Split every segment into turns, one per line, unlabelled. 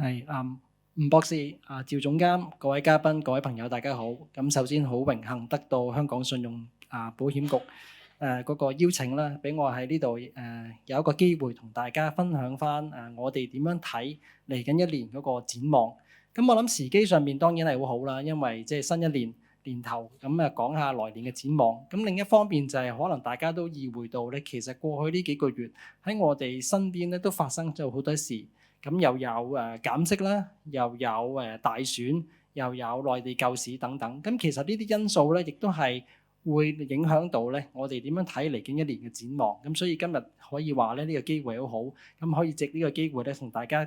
係吳博士趙總監，各位嘉賓、各位朋友，大家好。咁首先好榮幸得到香港信用保險局嗰個邀請啦，俾我喺呢度有一個機會同大家分享翻我哋點樣睇嚟緊一年嗰個展望。咁我諗時機上面當然係好好啦，因為即係新一年頭咁講下來年嘅展望。咁另一方面就係可能大家都意會到咧，其實過去呢幾個月喺我哋身邊咧都發生咗好多事。咁又有減息啦，又有大選，又有內地救市等等。咁其實呢啲因素咧，亦都係會影響到咧我哋點樣睇嚟緊一年嘅展望。咁所以今日可以話咧呢個機會好好，咁可以藉呢個機會咧同大家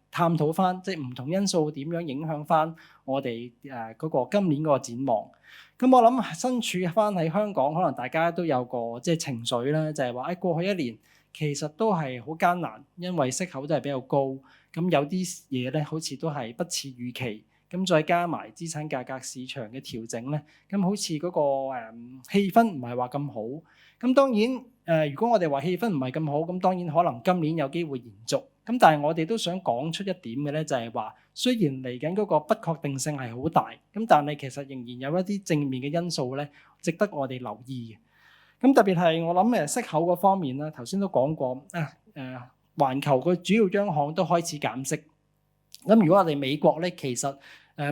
探討翻，即係唔同因素點樣影響翻我哋嗰個今年嗰個展望。咁我諗身處翻喺香港，可能大家都有個即係情緒啦，就係話喺過去一年，其實都係好艱難，因為息口都係比較高，咁有啲嘢咧好似都係不似預期，咁再加埋資產價格市場嘅調整咧，咁好似嗰個氣氛唔係話咁好。咁當然如果我哋話氣氛唔係咁好，咁當然可能今年有機會延續。咁但係我哋都想講出一點嘅咧，就係話雖然嚟緊嗰個不確定性係好大，咁但係其實仍然有一啲正面嘅因素咧，值得我哋留意嘅。咁特別係我諗息口嗰方面啦，頭先都講過環球個主要央行都開始減息。咁如果我哋美國咧，其實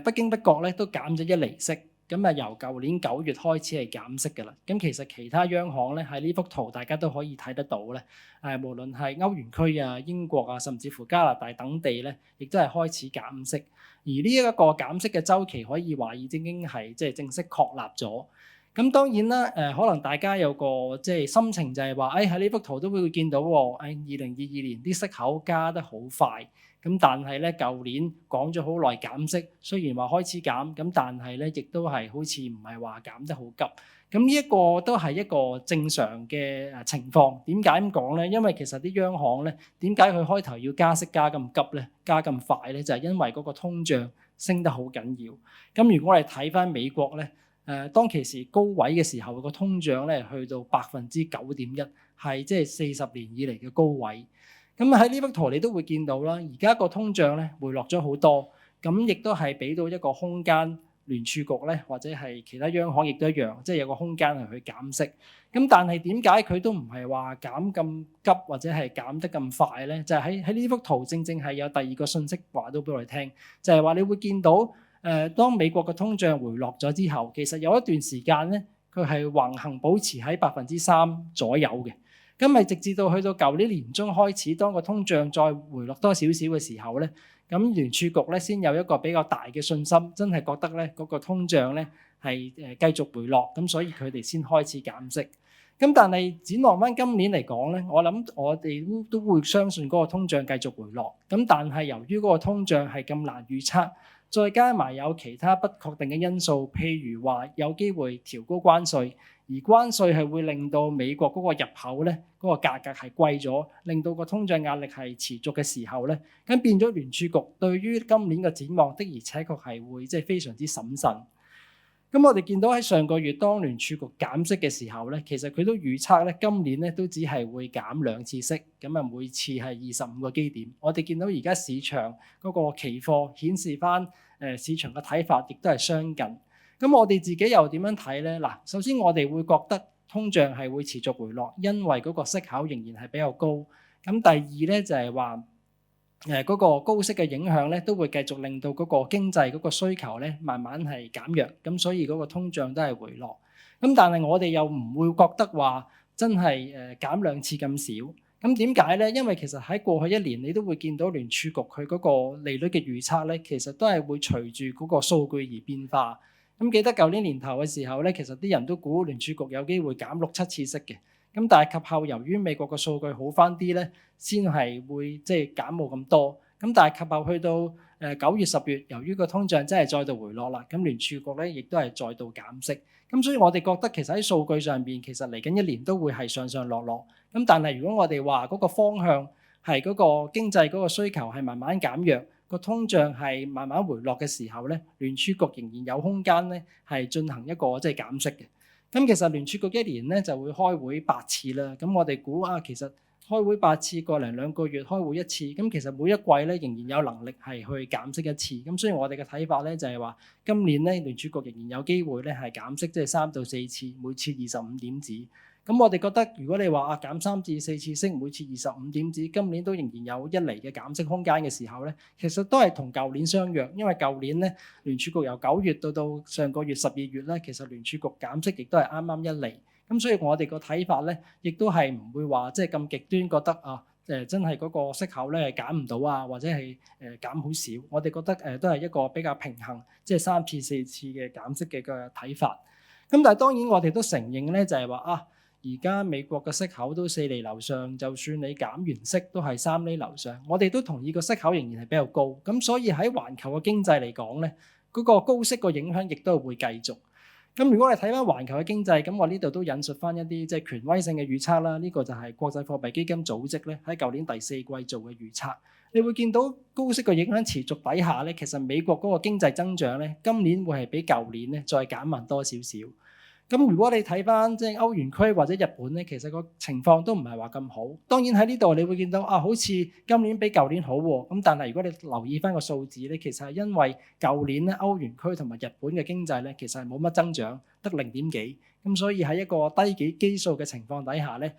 不經不覺咧都減咗1厘息，咁由舊年9月開始係減息嘅啦。咁其實其他央行咧喺呢幅圖大家都可以睇得到咧，無論係歐元區啊、英國啊，甚至乎加拿大等地咧，亦都係開始減息。而呢一個減息嘅週期可以話已經係即係正式確立咗。咁當然啦，可能大家有個即係心情就係話，喺呢幅圖都會見到喎，2022年啲息口加得好快，咁但係咧舊年講咗好耐減息，雖然話開始減，咁但係咧亦都係好似唔係話減得好急。咁呢一個都係一個正常嘅情況。點解咁講咧？因為其實啲央行咧，點解佢開頭要加息加咁急咧，加咁快咧？就係因為嗰個通脹升得好緊要。咁如果我哋睇翻美國咧，當其時高位嘅時候，個通脹咧去到9.1%，係即係40年以嚟嘅高位。咁喺呢幅圖你都會見到啦，而家個通脹咧回落咗好多，咁亦都係俾到一個空間聯儲局咧，或者係其他央行亦都一樣，即係有個空間係去減息。咁但係點解佢都唔係話減咁急或者係減得咁快咧？就係喺呢幅圖正正係有第二個信息話到俾我哋聽，就係話你會見到。當美國嘅通脹回落咗之後，其實有一段時間咧，佢係橫行保持喺3%左右嘅。咁係直至到去到舊年年中開始，當個通脹再回落多少少嘅時候咧，咁聯儲局咧先有一個比較大嘅信心，真係覺得咧嗰個通脹咧係繼續回落，咁所以佢哋先開始減息。咁但係展望翻今年嚟講咧，我諗我哋都會相信嗰個通脹繼續回落。咁但係由於嗰個通脹係咁難預測，再加埋有其他不確定嘅因素，譬如話有機會調高關稅，而關稅係會令到美國嗰個入口咧嗰個價格係貴咗，令到個通脹壓力係持續嘅時候咧，咁變咗聯儲局對於今年嘅展望的而且確係會即係非常之審慎。咁我哋見到喺上個月當聯儲局減息嘅時候咧，其實佢都預測咧今年咧都只係會減2次息，咁每次係25個基點。我哋見到而家市場嗰個期貨顯示翻市場嘅睇法，亦都係相近。咁我哋自己又點樣睇咧？嗱，首先我哋會覺得通脹係會持續回落，因為嗰個息口仍然係比較高。咁第二咧就係話嗰個高息嘅影響咧，都會繼續令到嗰個經濟嗰個需求咧慢慢係減弱，咁所以嗰個通脹都係回落。咁但係我哋又唔會覺得話真係減2次咁少。咁點解咧？因為其實喺過去一年你都會見到聯儲局佢嗰個利率嘅預測咧，其實都係會隨住嗰個數據而變化。咁記得舊年年頭嘅時候咧，其實啲人都估聯儲局有機會減6-7次息嘅。咁但係及後由於美國嘅數據好翻啲咧，先係會即係減冇咁多。咁但係及後去到9月10月，由於個通脹真係再度回落啦，咁聯儲局咧亦都係再度減息。咁所以我哋覺得其實喺數據上邊，其實嚟緊一年都會係上上落落。咁但係如果我哋話嗰個方向係嗰個經濟嗰個需求係慢慢減弱，個通脹係慢慢回落嘅時候咧，聯儲局仍然有空間咧係進行一個即係減息嘅。咁其實聯儲局一年咧就會開會8次啦。咁我哋估其實開會8次，個零2個月開會1次，咁其實每一季咧仍然有能力係去減息1次。咁所以我哋嘅睇法咧就係話，今年咧聯儲局仍然有機會咧係減息，即係3到4次，每次25點子。咁我哋覺得，如果你話減3至4次息，每次25點子，今年都仍然有1厘嘅減息空間嘅時候咧，其實都係同舊年相若，因為舊年咧聯儲局由9月到上個月12月咧，其實聯儲局減息亦都係啱啱1厘。咁所以我哋個睇法咧，亦都係唔會話即係咁極端，覺得真係嗰個息口咧減唔到啊，或者係減好少。我哋覺得都係一個比較平衡，即係3次4次嘅減息嘅個睇法。咁但係當然我哋都承認咧，就係話而家美國嘅息口都4厘樓上，就算你減完息都係3厘樓上。我哋都同意個息口仍然係比較高。咁所以喺環球嘅經濟嚟講咧，嗰個高息個影響亦都會繼續。咁如果我哋睇翻環球嘅經濟，咁我呢度都引述翻一啲即係權威性嘅預測啦。呢個就係國際貨幣基金組織咧喺舊年第4季做嘅預測。你會見到高息嘅影響持續底下咧，其實美國嗰個經濟增長咧，今年會係比舊年咧再減慢多少少。咁如果你睇翻即係歐元區或者日本咧，其實個情況都唔係話咁好。當然喺呢度你會見到好似今年比舊年好喎。咁但係如果你留意翻個數字咧，其實係因為舊年咧歐元區同埋日本嘅經濟咧，其實係冇乜增長，得0點幾。咁所以喺一個低基數嘅情況底下咧，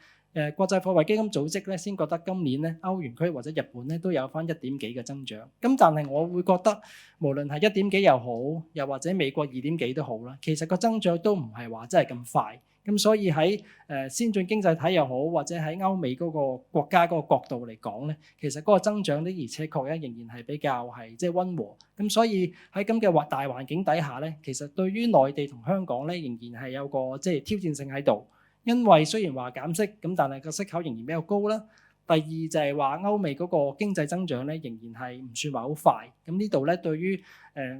國際貨幣基金組織咧先覺得今年咧歐元區或者日本咧都有翻1點幾嘅增長。咁但係我會覺得無論係1點幾又好，又或者美國2點幾都好啦，其實個增長都唔係話真係咁快。咁所以喺先進經濟體又好，或者喺歐美嗰個國家嗰個角度嚟講咧，其實嗰個增長的而且確咧仍然係比較係即係溫和。咁所以喺咁嘅大環境底下咧，其實對於內地同香港咧仍然係有個即係挑戰性喺度。因為雖然話減息，咁但係個息口仍然比較高啦。第二就係話歐美嗰個經濟增長咧，仍然係唔算話好快。咁呢度咧對於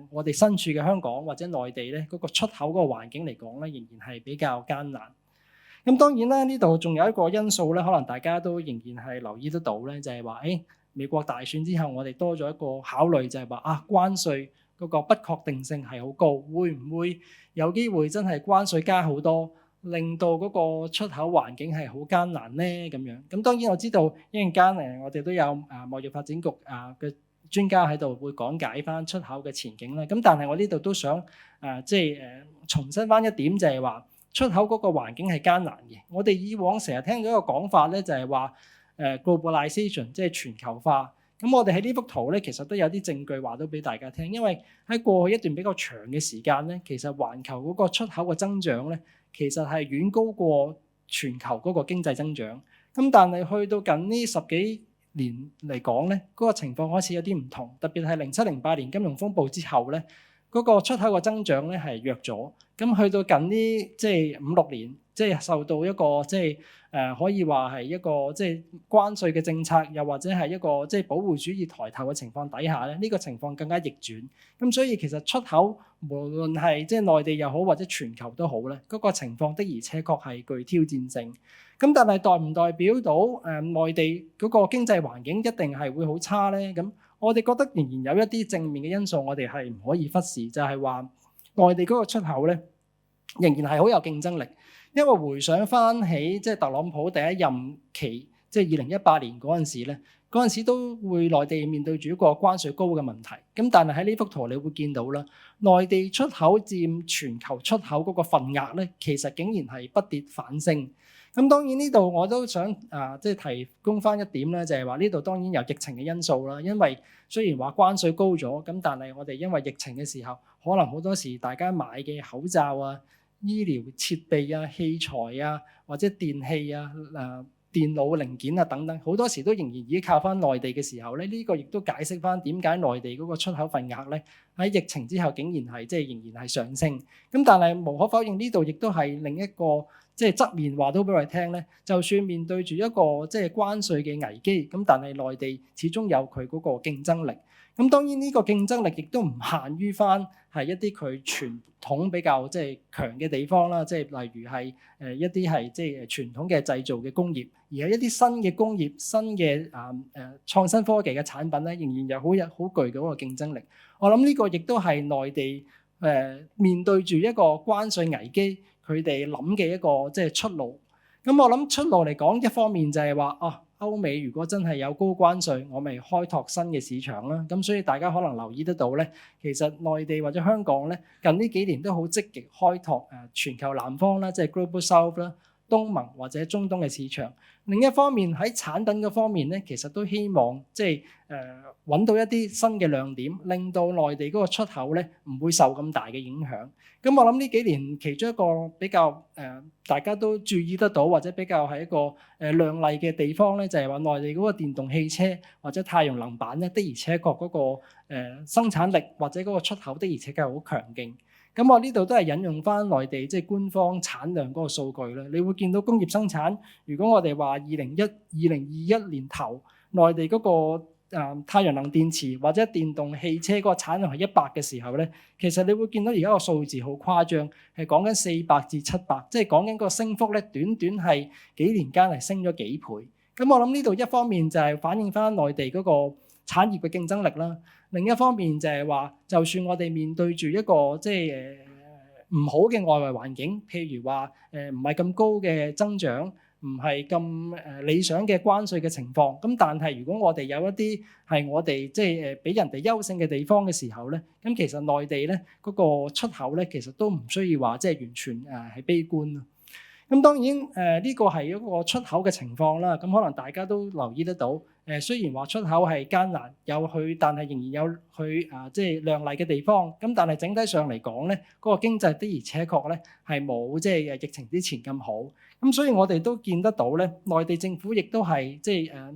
我哋身處嘅香港或者內地咧嗰個出口嗰個環境嚟講咧，仍然係比較艱難。咁當然啦，呢度仲有一個因素咧，可能大家都仍然係留意得到咧，就係話美國大選之後，我哋多咗一個考慮，就係話關稅嗰個不確定性係好高，會唔會有機會真係關稅加好多？令到嗰個出口環境係好艱難咧咁樣。咁當然我知道一陣間我哋都有貿易發展局嘅專家喺度會講解翻出口嘅前景啦。咁但係我呢度都想重申翻一點，就係話出口嗰個環境係艱難嘅。我哋以往成日聽到一個講法咧，就係話globalization 即係全球化。咁我哋喺呢幅圖咧，其實都有啲證據話到俾大家聽，因為喺過去一段比較長嘅時間咧，其實環球嗰個出口嘅增長咧，其實係遠高過全球嗰個經濟增長。咁但係去到近呢10幾年嚟講咧，嗰個情況開始有啲唔同，特別係07、08年金融風暴之後咧，嗰個出口嘅增長咧係弱咗。咁去到近呢即係5、6年，即係受到一個即係可以話係一個即係關稅嘅政策，又或者係一個即係保護主義抬頭嘅情況底下咧，呢個情況更加逆轉。咁所以其實出口無論係即係內地又好，或者全球都好咧，嗰個情況的而且確係具挑戰性。咁但係代唔代表到內地嗰個經濟環境一定係會好差咧？咁我哋覺得仍然有一啲正面嘅因素，我哋係唔可以忽視，就係話內地嗰個出口咧仍然係好有競爭力。因為回想翻起即係特朗普第一任期，即係2018年嗰陣時咧，嗰陣時都會內地面對住一個關稅高嘅問題。咁但係喺呢幅圖你會見到啦，內地出口佔全球出口嗰個份額咧，其實竟然係不跌反升。咁當然呢度我都想即係提供翻一點咧，就係話呢度當然有疫情嘅因素啦。因為雖然話關稅高咗，咁但係我哋因為疫情嘅時候，可能好多時大家買嘅口罩啊、醫療設備啊、器材啊，或者電器啊、電腦零件啊等等，好多時都仍然依靠翻內地嘅時候咧，呢個亦都解釋翻點解內地嗰個出口份額咧喺疫情之後竟然係即係仍然係上升。咁但係無可否認，呢度亦都係另一個即係側面話到俾我哋聽咧，就算面對住一個即係關稅嘅危機，咁但係內地始終有佢嗰個競爭力。咁當然呢個競爭力亦都唔限於翻係一啲佢傳統比較即係強嘅地方啦，即係例如係一啲係即係傳統嘅製造嘅工業，而係一啲新嘅工業、新嘅創新科技嘅產品咧，仍然有好具嗰個競爭力。我諗呢個亦都係內地面對住一個關稅危機，佢哋諗嘅一個即係出路。咁我諗出路嚟講，一方面就係話歐美如果真係有高關稅，我咪開拓新嘅市場啦。咁所以大家可能留意得到咧，其實內地或者香港咧近呢幾年都好積極開拓全球南方啦，即係 Global South 啦、東盟或者中東嘅市場。另一方面喺產品嘅方面咧，其實都希望即係揾到一啲新嘅亮點，令到內地嗰個出口咧唔會受咁大嘅影響。咁我諗呢幾年其中一個比較大家都注意得到或者比較係一個亮麗嘅地方咧，就係話內地嗰個電動汽車或者太陽能板咧，的而且確嗰個生產力或者嗰個出口的而且確係好強勁。咁我呢度都係引用翻內地即係官方產量嗰個數據啦。你會見到工業生產，如果我哋話2021年頭內地嗰個太陽能電池或者電動汽車嗰個產量係100嘅時候咧，其實你會見到而家個數字好誇張，係講緊400至700，即係講緊個升幅咧，短短係幾年間係升咗幾倍。咁我諗呢度一方面就係反映翻內地嗰個產業嘅競爭力啦，另一方面就係話，就算我哋面對住一個即係唔好嘅外圍環境，譬如話唔係咁高嘅增長，唔係咁理想嘅關稅嘅情況，咁但係如果我哋有一啲係我哋即係比人哋優勝嘅地方嘅時候咧，咁其實內地咧嗰個出口咧其實都唔需要話即係完全係悲觀咯。咁當然呢個係一個出口嘅情況啦，咁可能大家都留意得到，雖然話出口係艱難，有佢，但係仍然有佢即係亮麗嘅地方。咁但係整體上嚟講咧，嗰個經濟的而且確咧係冇即係疫情之前咁好。咁所以我哋都見得到咧，內地政府亦都係即係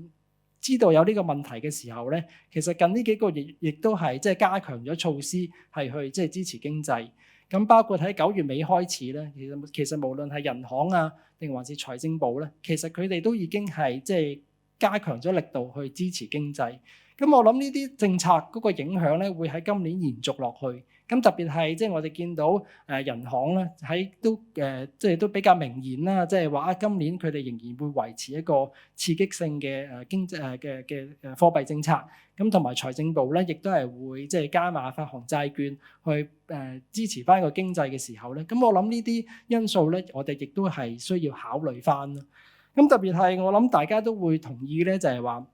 知道有呢個問題嘅時候咧，其實近呢幾個月亦都係即係加強咗措施，係去即係支持經濟。咁包括喺9月尾開始咧，其實無論係人行啊，定還是財政部咧，其實佢哋都已經係即係加強咗力度去支持經濟。咁我諗呢啲政策嗰個影響咧，會喺今年延續落去。咁特別係即係我哋見到人行咧喺都即係都比較明言啦，即係話今年佢哋仍然會維持一個刺激性嘅經濟嘅貨幣政策。咁同埋財政部咧，亦都係會即係加碼發行債券去支持翻個經濟嘅時候咧。咁我諗呢啲因素咧，我哋亦都係需要考慮翻啦。咁特別係我諗大家都會同意咧，就係話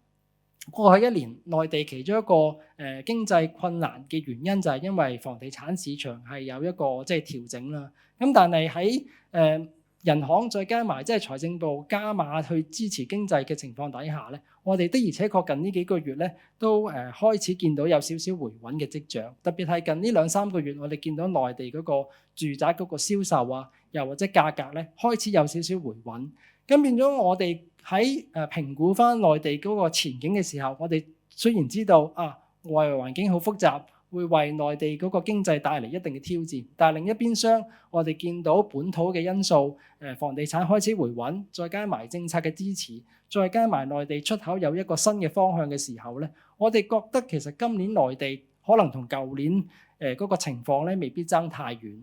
過去一年內地其中一個經濟困難嘅原因就係因為房地產市場係有一個即係調整啦。咁但係喺人行再加埋即係財政部加碼去支持經濟嘅情況底下咧，我哋的而且確近呢幾個月咧都開始見到有少少回穩嘅跡象。特別係近呢2-3個月，我哋見到內地嗰個住宅嗰個銷售啊，又或者價格咧開始有少少回穩。咁變咗我哋喺評估翻內地嗰個前景嘅時候，我哋雖然知道外圍環境好複雜，會為內地嗰個經濟帶嚟一定嘅挑戰，但係另一邊廂，我哋見到本土嘅因素，房地產開始回穩，再加埋政策嘅支持，再加埋內地出口有一個新嘅方向嘅時候咧，我哋覺得其實今年內地可能同舊年嗰個情況咧未必爭太遠。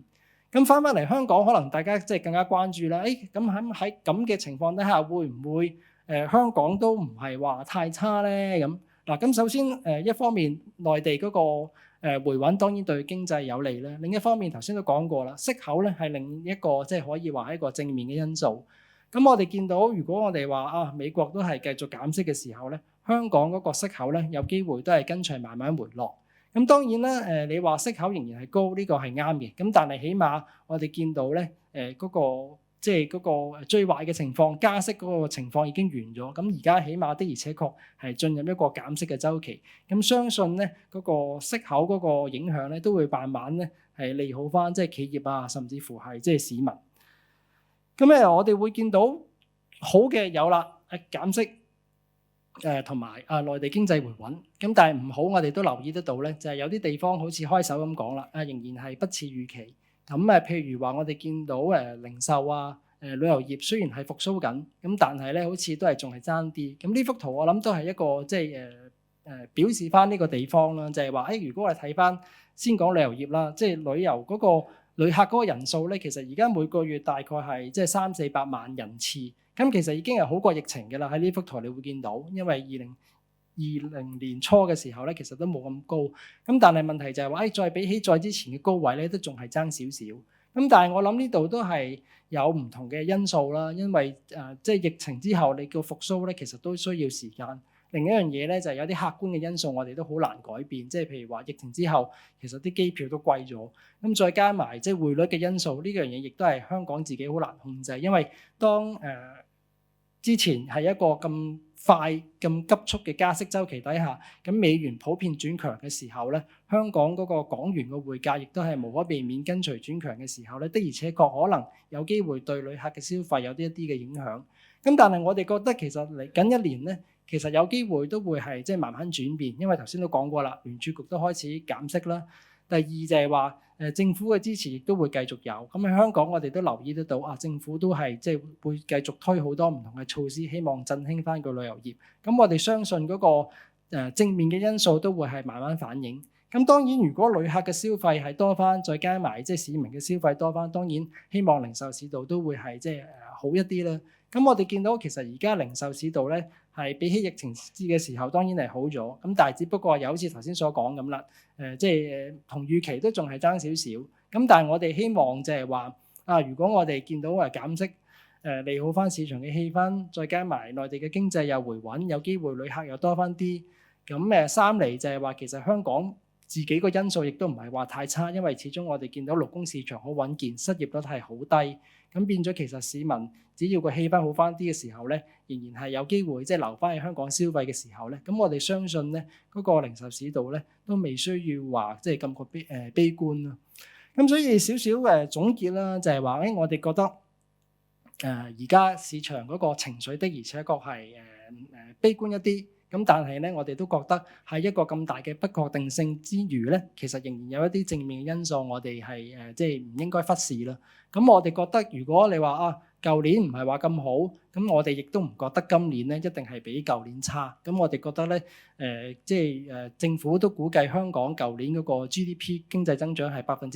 咁翻嚟香港，可能大家即係更加關注啦。咁喺咁嘅情況底下，會唔會香港都唔係話太差咧？咁首先一方面內地嗰個回穩當然對經濟有利咧。另一方面頭先都講過啦，息口咧係另一個即係可以話係一個正面嘅因素。咁我哋見到如果我哋話美國都係繼續減息嘅時候咧，香港嗰個息口咧有機會都係跟隨慢慢回落。咁當然啦，你話息口仍然係高，呢個係啱嘅。咁但係起碼我哋見到咧，嗰個即係嗰個最壞嘅情況，加息嗰個情況已經完咗。咁而家起碼的而且確係進入一個減息嘅週期。咁相信咧嗰個息口嗰個影響咧都會慢慢咧係利好翻即係企業啊，甚至乎係即係市民。咁我哋會見到好嘅有啦，減息。同埋內地經濟回穩，咁但係唔好，我哋都留意得到咧，就係有啲地方好似開首咁講啦，仍然係不似預期。咁譬如話我哋見到零售啊、旅遊業雖然係復甦緊，咁但係咧好似都係仲係爭啲。咁呢幅圖我諗都係一個即係表示翻呢個地方啦，就係話如果我哋睇翻先講旅遊業啦，即係旅遊嗰個旅客嗰個人數咧，其實而家每個月大概係即係300-400萬人次。咁其實已經係好過疫情嘅啦，喺呢幅圖你會見到，因為2020年初嘅時候咧，其實都冇咁高。咁但係問題就係話，再比起再之前嘅高位咧，都仲係爭少少。咁但係我諗呢度都係有唔同嘅因素啦，因為即係疫情之後你叫復甦咧，其實都需要時間。另一樣嘢咧就係有啲客觀嘅因素，我哋都好難改變，即係譬如話疫情之後，其實啲機票都貴咗，咁再加埋即係匯率嘅因素，呢樣嘢亦都係香港自己好難控制，因為當之前係一個咁快咁急速嘅加息週期底下，咁美元普遍轉強嘅時候咧，香港嗰個港元嘅匯價亦都係無可避免跟隨轉強嘅時候咧，的而且確可能有機會對旅客嘅消費有啲一啲嘅影響。咁但係我哋覺得其實嚟緊一年咧，其實有機會都會係即係慢慢轉變，因為頭先都講過啦，聯儲局都開始減息啦。第二就係話政府嘅支持亦都會繼續有。咁喺香港我哋都留意得到政府都係即係會繼續推好多唔同嘅措施，希望振興翻個旅遊業。咁我哋相信嗰個正面嘅因素都會係慢慢反映。咁當然如果旅客嘅消費係多翻，再加埋即係市民嘅消費多翻，當然希望零售市道都會係即係好一啲啦。咁我哋見到其實而家零售市道咧係比起疫情嘅時候當然係好咗，咁但係只不過又好似頭先所講咁啦，即係同預期都仲係爭少少。咁但係我哋希望就係話如果我哋見到減息，利好翻市場嘅氣氛，再加埋內地嘅經濟又回穩，有機會旅客又多翻啲。咁三嚟就係話其實香港自己個因素亦都唔係話太差，因為始終我哋見到勞工市場好穩健，失業率係好低，咁變咗其實市民只要個氣氛好翻啲嘅時候咧，仍然係有機會即係留翻喺香港消費嘅時候咧，咁我哋相信咧嗰個零售市道咧都未需要話即係咁個悲觀啦。咁所以少少總結啦，就係話我哋覺得而家市場嗰個情緒的而且確係悲觀一啲。咁但係咧，我哋都覺得喺一個咁大嘅不確定性之餘咧，其實仍然有一啲正面嘅因素，我哋係即係唔應該忽視啦。咁我哋覺得如果你話舊年唔係話咁好，咁我哋亦都唔覺得今年咧一定係比舊年差。咁我哋覺得咧即係政府都估計香港舊年嗰個 GDP 經濟增長係2.5%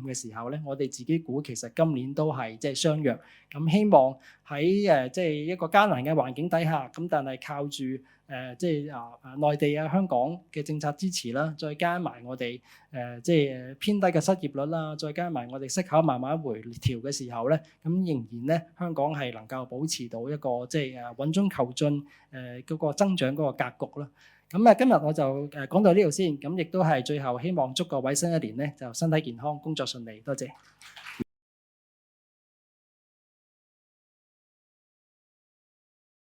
嘅時候咧，我哋自己估其實今年都係即係相若。咁希望喺即係一個艱難嘅環境底下，咁但係靠住即係內地香港嘅政策支持啦，再加埋我哋即係偏低嘅失業率啦，再加埋我哋息口慢慢回調嘅時候咧，咁仍然咧香港係能夠保持到一個即係穩中求進嗰個增長嗰個格局啦。咁今日我就講到呢度先，咁亦都係最後希望祝各位新一年咧就身體健康，工作順利，多謝。